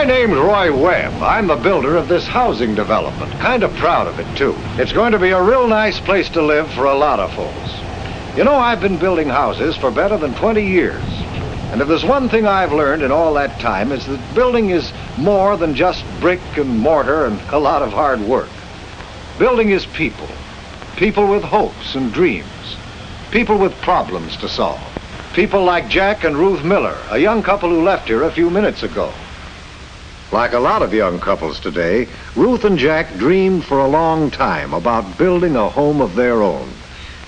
My name's Roy Webb. I'm the builder of this housing development. Kind of proud of it, too. It's going to be a real nice place to live for a lot of folks. You know, I've been building houses for better than 20 years. And if there's one thing I've learned in all that time, it's that building is more than just brick and mortar and a lot of hard work. Building is people. People with hopes and dreams. People with problems to solve. People like Jack and Ruth Miller, a young couple who left here a few minutes ago. Like a lot of young couples today, Ruth and Jack dreamed for a long time about building a home of their own.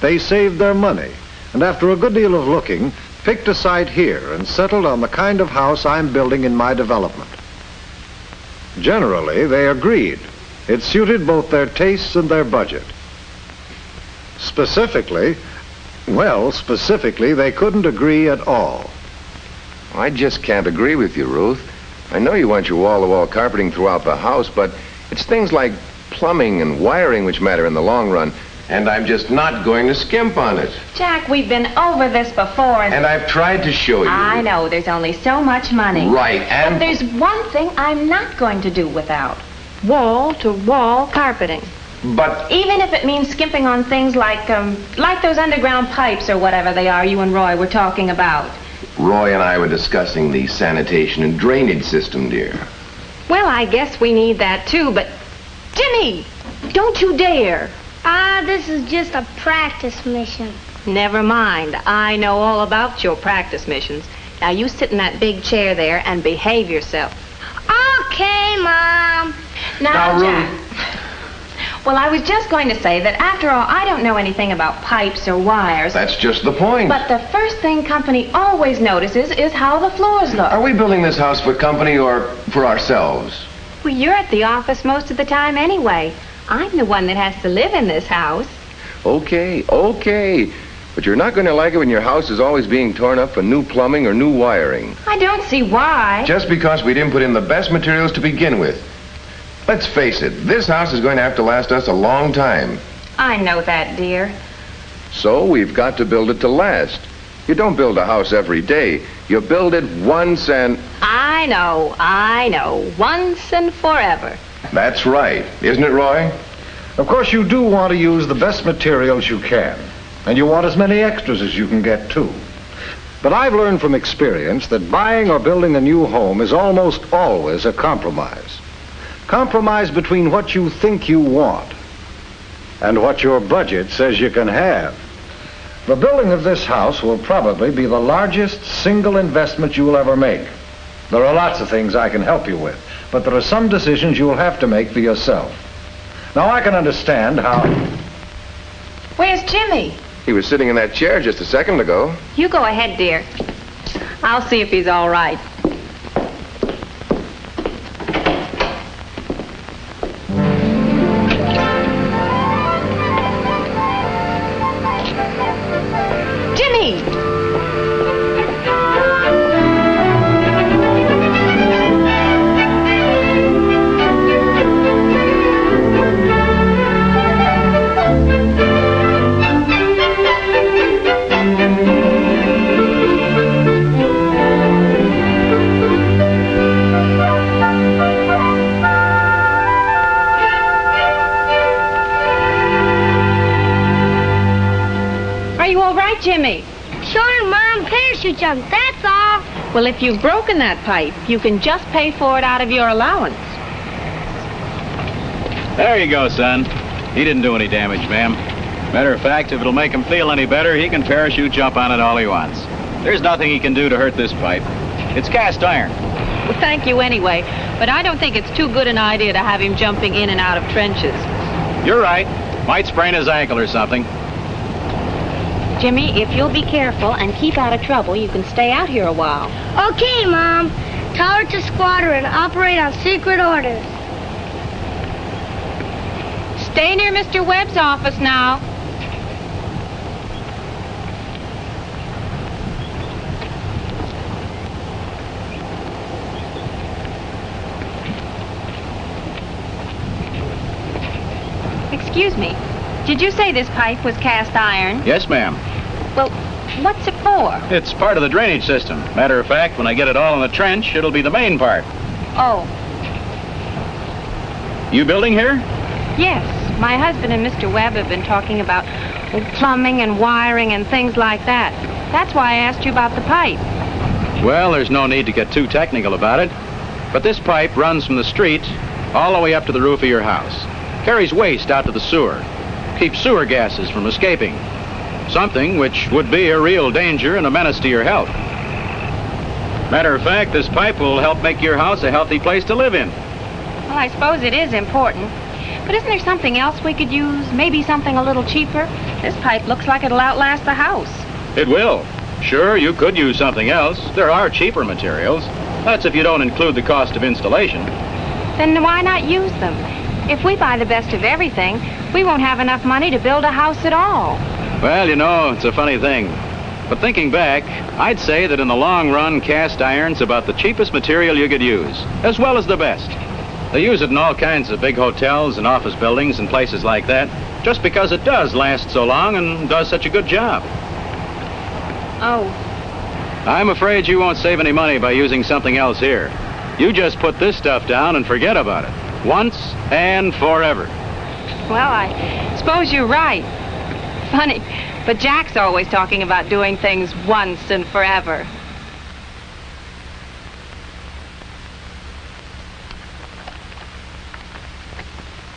They saved their money, and after a good deal of looking, picked a site here and settled on the kind of house I'm building in my development. Generally, they agreed. It suited both their tastes and their budget. Specifically, they couldn't agree at all. I just can't agree with you, Ruth. I know you want your wall-to-wall carpeting throughout the house, but it's things like plumbing and wiring which matter in the long run, and I'm just not going to skimp on it. Jack, we've been over this before, and I've tried to show you. I know, there's only so much money. Right, and... But there's one thing I'm not going to do without. Wall-to-wall carpeting. But... Even if it means skimping on things like those underground pipes or whatever they are you and Roy were talking about. Roy and I were discussing the sanitation and drainage system, dear. Well, I guess we need that too, but... Jimmy! Don't you dare! This is just a practice mission. Never mind. I know all about your practice missions. Now, you sit in that big chair there and behave yourself. Okay, Mom. Now Jack. Well, I was just going to say that after all, I don't know anything about pipes or wires. That's just the point. But the first thing company always notices is how the floors look. Are we building this house for company or for ourselves? Well, you're at the office most of the time anyway. I'm the one that has to live in this house. Okay. But you're not going to like it when your house is always being torn up for new plumbing or new wiring. I don't see why. Just because we didn't put in the best materials to begin with. Let's face it, this house is going to have to last us a long time. I know that, dear. So we've got to build it to last. You don't build a house every day. You build it once and... I know. Once and forever. That's right. Isn't it, Roy? Of course, you do want to use the best materials you can. And you want as many extras as you can get, too. But I've learned from experience that buying or building a new home is almost always a compromise. Compromise between what you think you want and what your budget says you can have. The building of this house will probably be the largest single investment you'll ever make. There are lots of things I can help you with, but there are some decisions you'll have to make for yourself. Now, I can understand how... Where's Jimmy? He was sitting in that chair just a second ago. You go ahead, dear. I'll see if he's all right. Jimmy? Sure, Mom. Parachute jump, that's all. Well, if you've broken that pipe, you can just pay for it out of your allowance. There you go, son. He didn't do any damage, ma'am. Matter of fact, if it'll make him feel any better, he can parachute jump on it all he wants. There's nothing he can do to hurt this pipe. It's cast iron. Well, thank you anyway, but I don't think it's too good an idea to have him jumping in and out of trenches. You're right. Might sprain his ankle or something. Jimmy, if you'll be careful and keep out of trouble, you can stay out here a while. Okay, Mom. Tell her to squadron, operate on secret orders. Stay near Mr. Webb's office now. Excuse me. Did you say this pipe was cast iron? Yes, ma'am. Well, what's it for? It's part of the drainage system. Matter of fact, when I get it all in the trench, it'll be the main part. Oh, You building here? yes. My husband and Mr. Webb have been talking about plumbing and wiring and things like that. That's why I asked you about the pipe. Well, there's no need to get too technical about it. But this pipe runs from the street all the way up to the roof of your house. Carries waste out to the sewer. Keeps sewer gases from escaping. Something which would be a real danger and a menace to your health. Matter of fact, this pipe will help make your house a healthy place to live in. Well, I suppose it is important. But isn't there something else we could use? Maybe something a little cheaper? This pipe looks like it'll outlast the house. It will. Sure, you could use something else. There are cheaper materials. That's if you don't include the cost of installation. Then why not use them? If we buy the best of everything, we won't have enough money to build a house at all. Well, you know, it's a funny thing. But thinking back, I'd say that in the long run, cast iron's about the cheapest material you could use, as well as the best. They use it in all kinds of big hotels and office buildings and places like that, just because it does last so long and does such a good job. Oh, I'm afraid you won't save any money by using something else here. You just put this stuff down and forget about it. Once and forever. well, I suppose you're right. Funny, but Jack's always talking about doing things once and forever.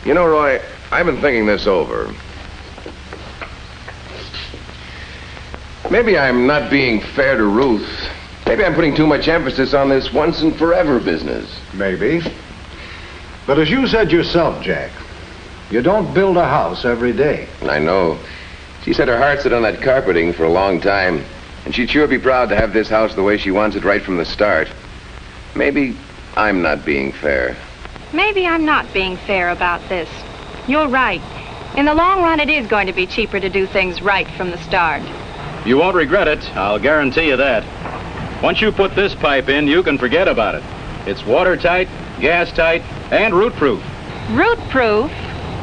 You know, Roy, I've been thinking this over. Maybe I'm not being fair to Ruth. Maybe I'm putting too much emphasis on this once and forever business. Maybe. But as you said yourself, Jack, you don't build a house every day. I know. She said her heart set on that carpeting for a long time, and she'd sure be proud to have this house the way she wants it right from the start. Maybe I'm not being fair. Maybe I'm not being fair about this. You're right. In the long run, it is going to be cheaper to do things right from the start. You won't regret it, I'll guarantee you that. Once you put this pipe in, you can forget about it. It's watertight, gas-tight, and root-proof. Root-proof?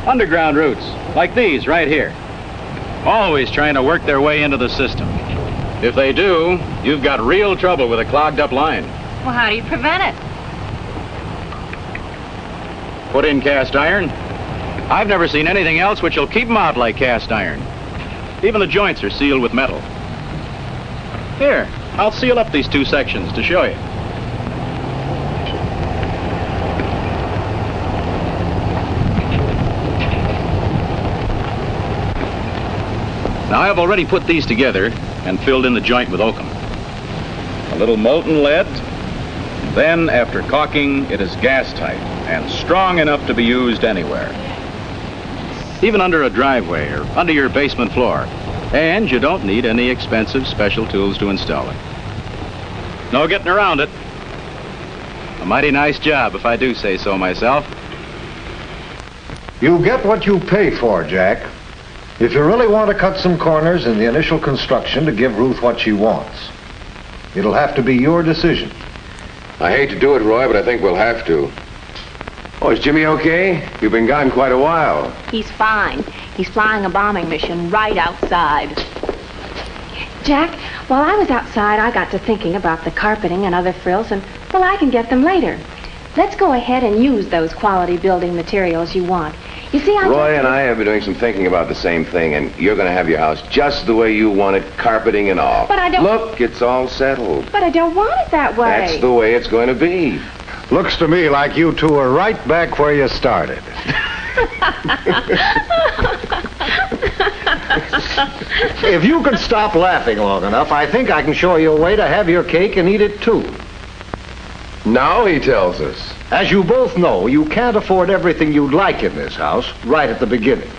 Underground roots, like these right here. Always trying to work their way into the system. If they do, you've got real trouble with a clogged-up line. Well, how do you prevent it? Put in cast iron. I've never seen anything else which will keep them out like cast iron. Even the joints are sealed with metal. Here, I'll seal up these two sections to show you. Now, I've already put these together and filled in the joint with oakum. A little molten lead. Then, after caulking, it is gas tight and strong enough to be used anywhere. Even under a driveway or under your basement floor. And you don't need any expensive special tools to install it. No getting around it. A mighty nice job, if I do say so myself. You get what you pay for, Jack. If you really want to cut some corners in the initial construction to give Ruth what she wants, it'll have to be your decision. I hate to do it, Roy, but I think we'll have to. Oh, is Jimmy okay? You've been gone quite a while. He's fine. He's flying a bombing mission right outside. Jack, while I was outside, I got to thinking about the carpeting and other frills, and, well, I can get them later. Let's go ahead and use those quality building materials you want. You see, Roy and I have been doing some thinking about the same thing, and you're going to have your house just the way you want it, carpeting and all. But I don't... Look, it's all settled. But I don't want it that way. That's the way it's going to be. Looks to me like you two are right back where you started. If you can stop laughing long enough, I think I can show you a way to have your cake and eat it too. Now he tells us. As you both know, you can't afford everything you'd like in this house right at the beginning.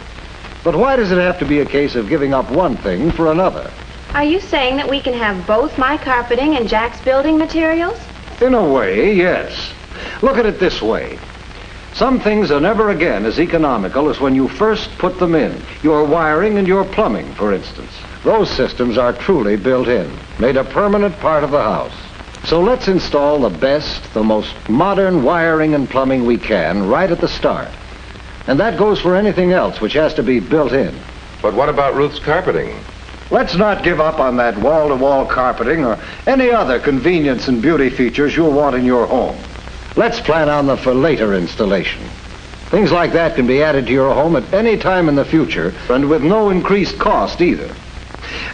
But why does it have to be a case of giving up one thing for another? Are you saying that we can have both my carpeting and Jack's building materials? In a way, yes. Look at it this way. Some things are never again as economical as when you first put them in. Your wiring and your plumbing, for instance. Those systems are truly built in, made a permanent part of the house. So let's install the best, the most modern wiring and plumbing we can right at the start. And that goes for anything else which has to be built in. But what about Ruth's carpeting? Let's not give up on that wall-to-wall carpeting or any other convenience and beauty features you'll want in your home. Let's plan on them for later installation. Things like that can be added to your home at any time in the future, and with no increased cost either.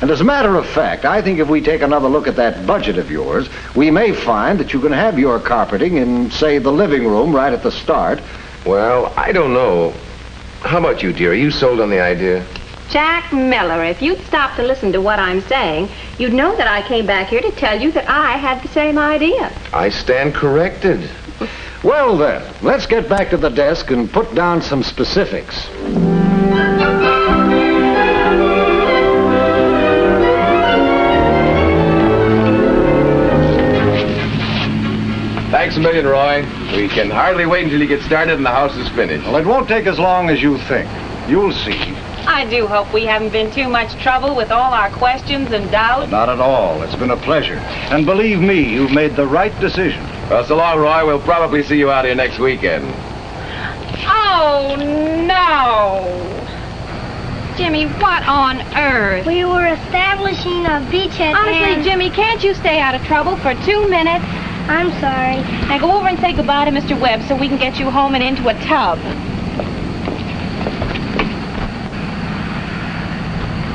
And as a matter of fact, I think if we take another look at that budget of yours, we may find that you can have your carpeting in, say, the living room right at the start. Well, I don't know. How about you, dear? Are you sold on the idea? Jack Miller, if you'd stop to listen to what I'm saying, you'd know that I came back here to tell you that I had the same idea. I stand corrected. Well then, let's get back to the desk and put down some specifics. Thanks a million, Roy. We can hardly wait until you get started and the house is finished. Well, it won't take as long as you think. You'll see. I do hope we haven't been too much trouble with all our questions and doubts. Not at all. It's been a pleasure. And believe me, you've made the right decision. Well, so long, Roy. We'll probably see you out here next weekend. Oh, no. Jimmy, what on earth? We were establishing a beachhead. Honestly, and... Jimmy, can't you stay out of trouble for 2 minutes? I'm sorry. Now go over and say goodbye to Mr. Webb so we can get you home and into a tub.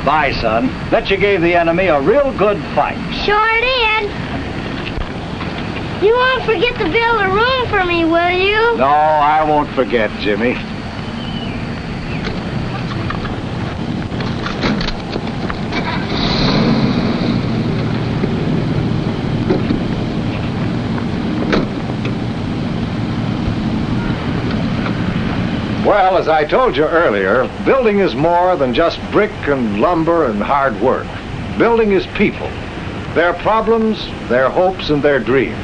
Bye, son. Bet you gave the enemy a real good fight. Sure did. You won't forget to build a room for me, will you? No, I won't forget, Jimmy. Well, as I told you earlier, building is more than just brick and lumber and hard work. Building is people. Their problems, their hopes, and their dreams.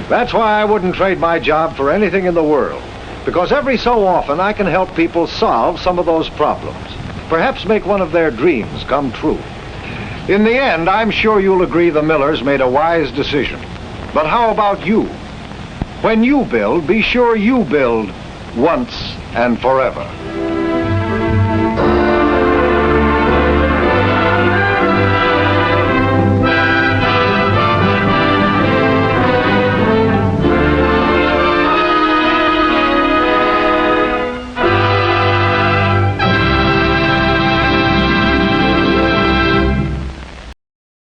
That's why I wouldn't trade my job for anything in the world. Because every so often I can help people solve some of those problems. Perhaps make one of their dreams come true. In the end, I'm sure you'll agree the Millers made a wise decision. But how about you? When you build, be sure you build once and forever.